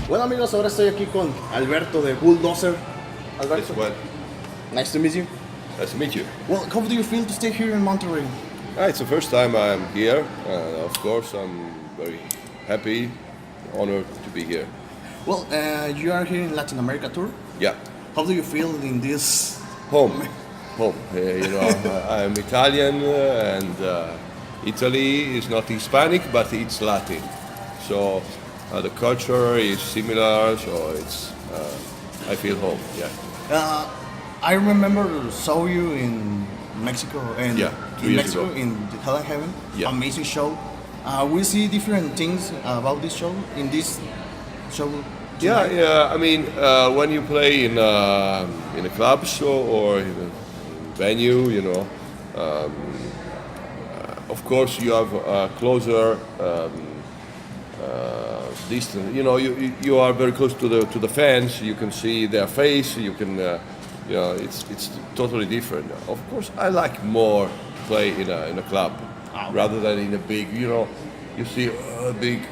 Bueno amigos, ahora estoy aquí con Alberto de Bulldozer. Alberto, Well, nice to meet you. nice to meet you. Well, how do you feel to stay here in Monterrey? It's the first time I'm here. Of course, I'm very happy, honored to be here. Well, you are here in Latino America tour. Yeah, How do you feel in this? home. I'm Italian, and Italy is not Hispanic, but it's Latin. So the culture is similar. So I feel home. Yeah. I remember saw you in Mexico and Yeah, 2 in years Mexico ago. in the Hell and Heaven. Yeah. Amazing show. We see different things about this show in this show. Yeah, tonight. yeah. I mean, when you play in a club show or in a venue, of course you have a closer distance. You are very close to the fans. You can see their face. You can, it's totally different. Of course, I like more to play in a club rather than in a big. You see a big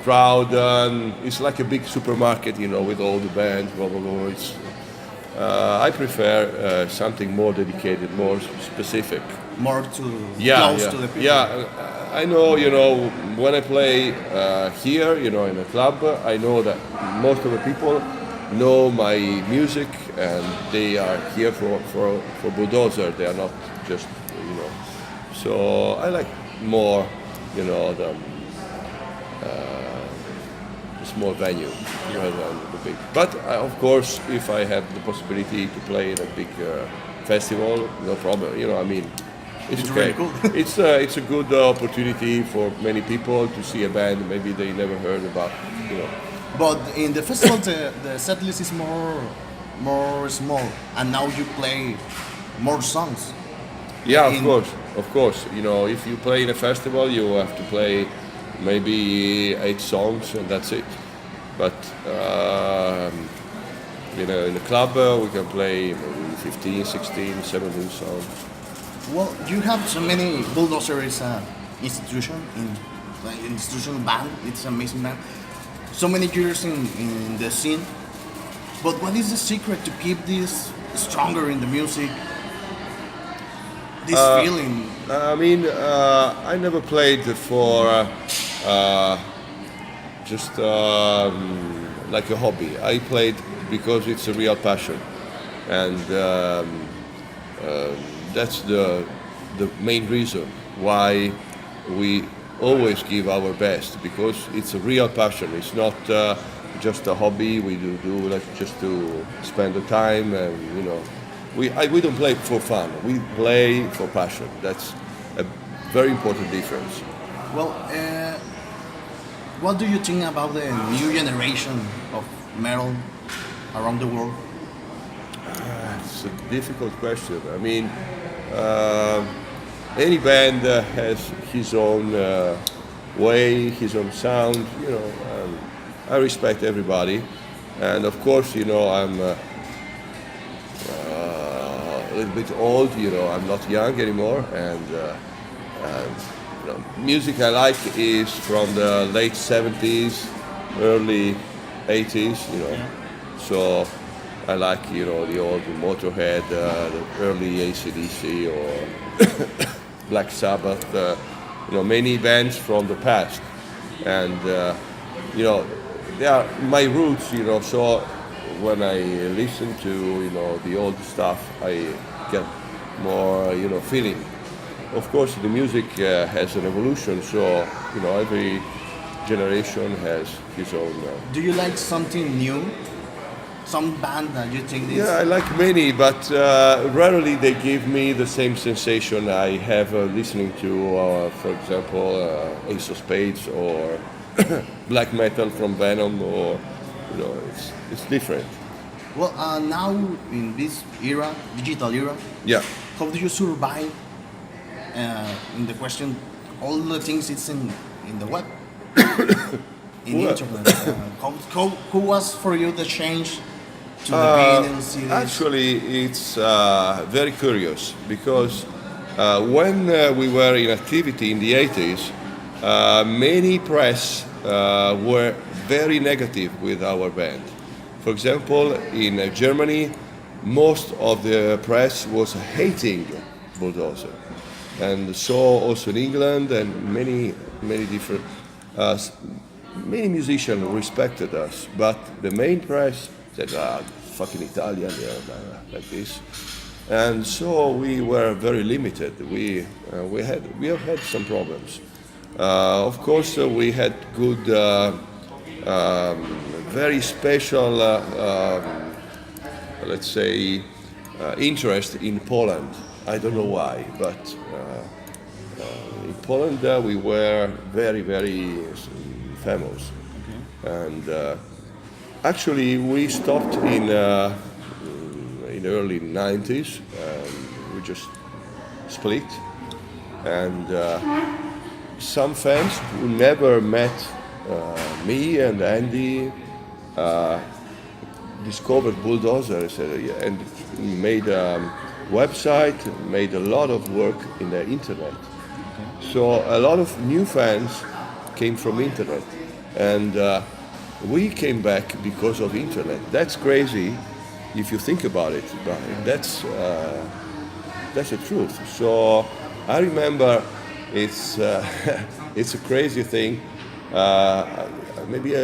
crowd, and it's like a big supermarket, with all the bands, blah blah blah. I prefer something more dedicated, more specific. More to Yeah, close yeah, to the people. yeah. I know, when I play here, in a club, I know that most of the people know my music, and they are here for Bulldozer. They are not just, So I like more, the small venue rather than the big. But of course, if I have the possibility to play in a big festival, no problem. It's It's okay. really cool. It's a good opportunity for many people to see a band maybe they never heard about. But in the festival, the set list is more small, and now you play more songs. Yeah, of In- course. If you play in a festival, you have to play maybe 8 songs and that's it. But in a club, we can play maybe 15, 16, 17 songs. Well, you have so many. Bulldozer is an institution institutional band. It's an amazing band. So many years in the scene. But what is the secret to keep this stronger in the music? This feeling. I never played for just like a hobby. I played because it's a real passion, and that's the main reason why we always give our best, because it's a real passion. It's not just a hobby. We do like just to spend the time, and we don't play for fun. We play for passion. That's a very important difference. Well, what do you think about the new generation of metal around the world? It's a difficult question. Any band has his own way, his own sound. I respect everybody, and of course, I'm a little bit old. I'm not young anymore, and music I like is from the late '70s, early '80s. So I like the old Motorhead, the early AC/DC or Black Sabbath. Many bands from the past, and they are my roots. So when I listen to the old stuff, I get more feeling. Of course, the music has an evolution, so every generation has his own. Do you like something new? Some band that you think is... Yeah, I like many, but rarely they give me the same sensation I have listening to, for example, Ace of Spades or black metal from Venom, or it's different. Well, now in this era, digital era, Yeah. how do you survive in the question, all the things it's in the web, in Well, internet? Who was for you the change to the vinyl CDs? Actually, it's very curious, because when we were in activity in the 80s, many press were very negative with our band. For example, in Germany, most of the press was hating Bulldozer, and so also in England and many different many musicians respected us, but the main press said, fucking Italian, like this. And so we were very limited. We have had some problems. Of course, we had good, very special, let's say, interest in Poland. I don't know why, but in Poland we were very famous. Okay. And actually, we stopped in early 90s. We just split, and some fans who never met me and Andy discovered Bulldozer, and made a website, made a lot of work in the internet. Okay. So a lot of new fans came from internet, and we came back because of internet. That's crazy if you think about it, but that's the truth. So I remember it's it's a crazy thing. Maybe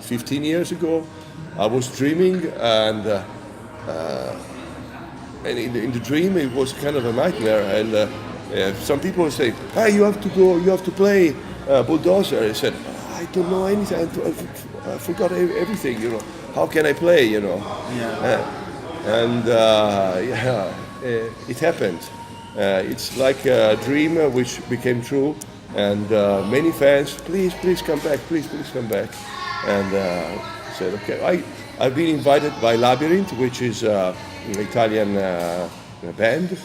15 years ago, I was dreaming, and in the dream it was kind of a nightmare. And some people say, "Hey, you have to go, you have to play Bulldozer." I said, "I don't know anything. I forgot everything. You know, how can I play? You know?" Yeah. It happened. It's like a dream which became true. And many fans, please come back, please come back. And said, okay. I've been invited by Labyrinth, which is an Italian band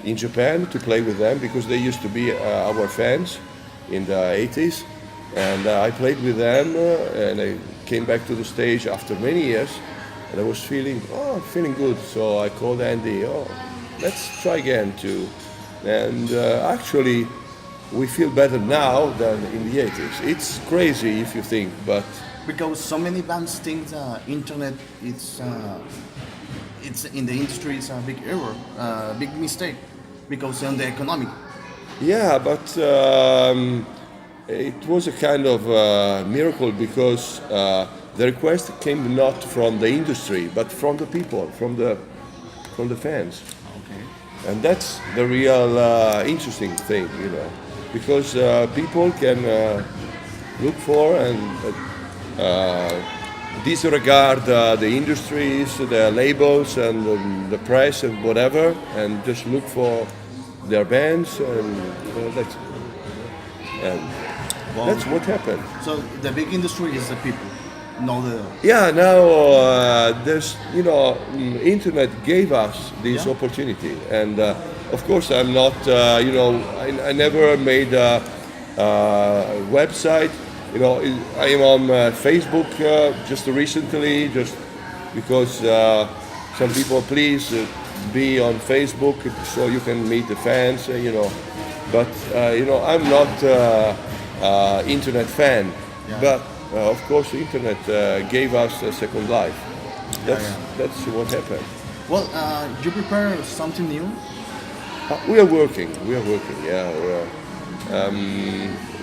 in Japan, to play with them, because they used to be our fans in the 80s. And I played with them, and I came back to the stage after many years, and I was feeling good. So I called Andy, let's try again too. And actually, we feel better now than in the 80s. It's crazy if you think, but because so many bands think the internet it's in the industry it's a big error, big mistake, because on the economic. Yeah, but it was a kind of miracle, because the request came not from the industry, but from the people, from the fans. Okay. And that's the real interesting thing, you know. Because people can look for and disregard the industries, the labels, and the press and whatever, and just look for their bands, and that's what happened. So the big industry is the people, not the. Yeah, now there's internet gave us this opportunity, and. Of course, I'm not, I never made a website. I am on Facebook just recently, just because some people, please be on Facebook so you can meet the fans, But, I'm not internet fan. Yeah. But, of course, the internet gave us a second life. That's what happened. Well, you prepare something new? We are working, yeah.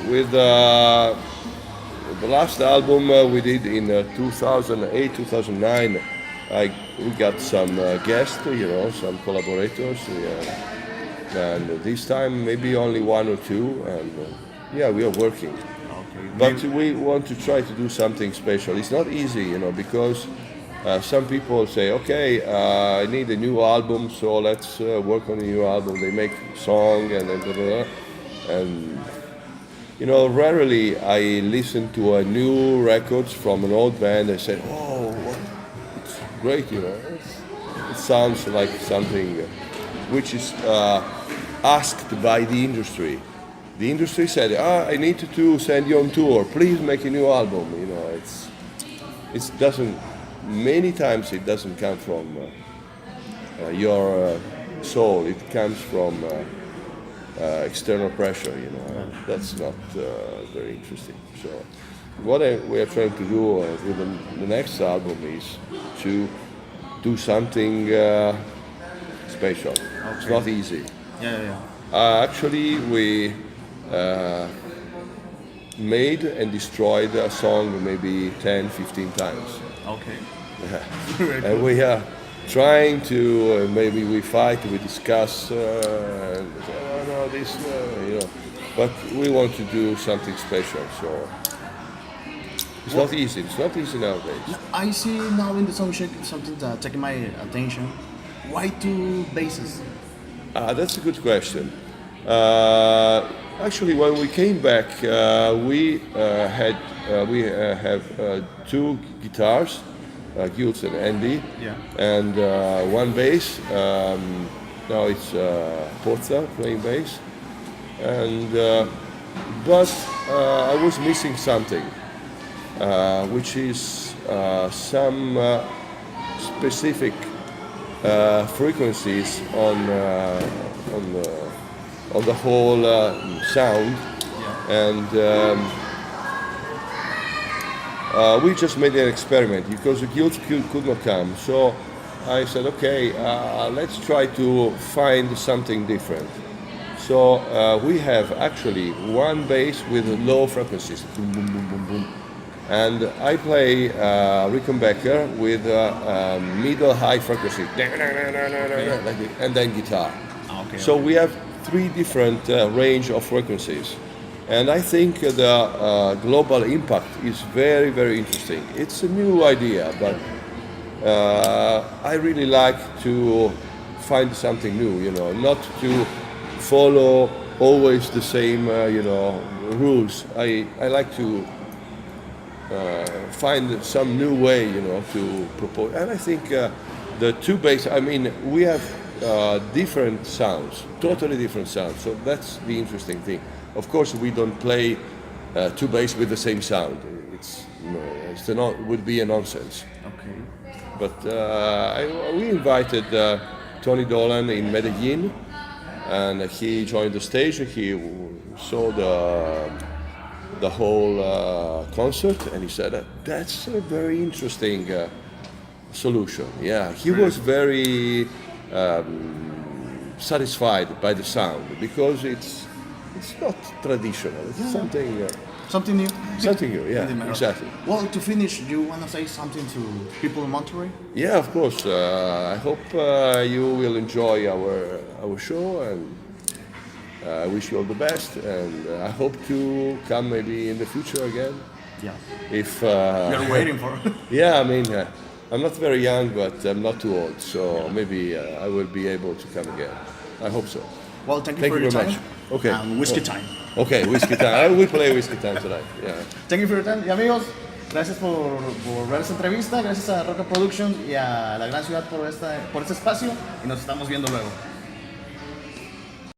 With the last album we did in 2008, 2009, we got some guests, some collaborators, and this time maybe only one or two, and we are working. Okay. But we want to try to do something special. It's not easy, because some people say, okay, I need a new album, so let's work on a new album. They make a song and blah, blah, blah. And rarely I listen to a new records from an old band. I say, it's great, It sounds like something which is asked by the industry. The industry said, I need to send you on tour. Please make a new album. It doesn't. Many times it doesn't come from your soul. It comes from external pressure, you know, and that's not very interesting. So what we are trying to do with the next album is to do something special. It's not easy. Actually, we made and destroyed a song maybe 10, 15 times. Okay. And we are trying to, maybe we fight, we discuss, and say, oh no, this, you know, but we want to do something special, so it's not easy. It's not easy nowadays. I see now in the song something that taking my attention. Why two basses? That's a good question. Actually, when we came back, we have two guitars, Gilles and Andy, and one bass. Now it's Porza playing bass, and but I was missing something, which is some specific frequencies on the whole sound, and we just made an experiment because the guild could not come. So I said, okay, let's try to find something different. So we have actually one bass with low frequencies, boom, boom, boom, boom, boom. And I play Rickenbacker with middle high frequency, and then guitar. So we have three different range of frequencies. And I think the global impact is very, very interesting. It's a new idea, but I really like to find something new, you know, not to follow always the same, you know, rules. I like to find some new way, you know, to propose. And I think the two bass, I mean, we have different sounds, totally different sounds. So that's the interesting thing. Of course, we don't play two bass with the same sound. It would be a nonsense. Okay. But we invited Tony Dolan in Medellin, and he joined the stage. He saw the whole concert, and he said, that's a very interesting solution. Yeah, he was very satisfied by the sound because it's not traditional. It's something new. Something new. Yeah, exactly. Well, to finish, do you want to say something to people in Monterrey? Yeah, of course. I hope you will enjoy our show, and I wish you all the best. And I hope to come maybe in the future again. Yeah. If you're waiting for. Yeah, I mean, I'm not very young, but I'm not too old, so maybe I will be able to come again. I hope so. Well, thank you for your very time. much. Okay. Whiskey time. Okay, whiskey time. I will play whiskey time tonight. Yeah. Thank you for your time. Y amigos, gracias por ver esta entrevista, gracias a Roca Productions y a la gran ciudad por este espacio, y nos estamos viendo luego.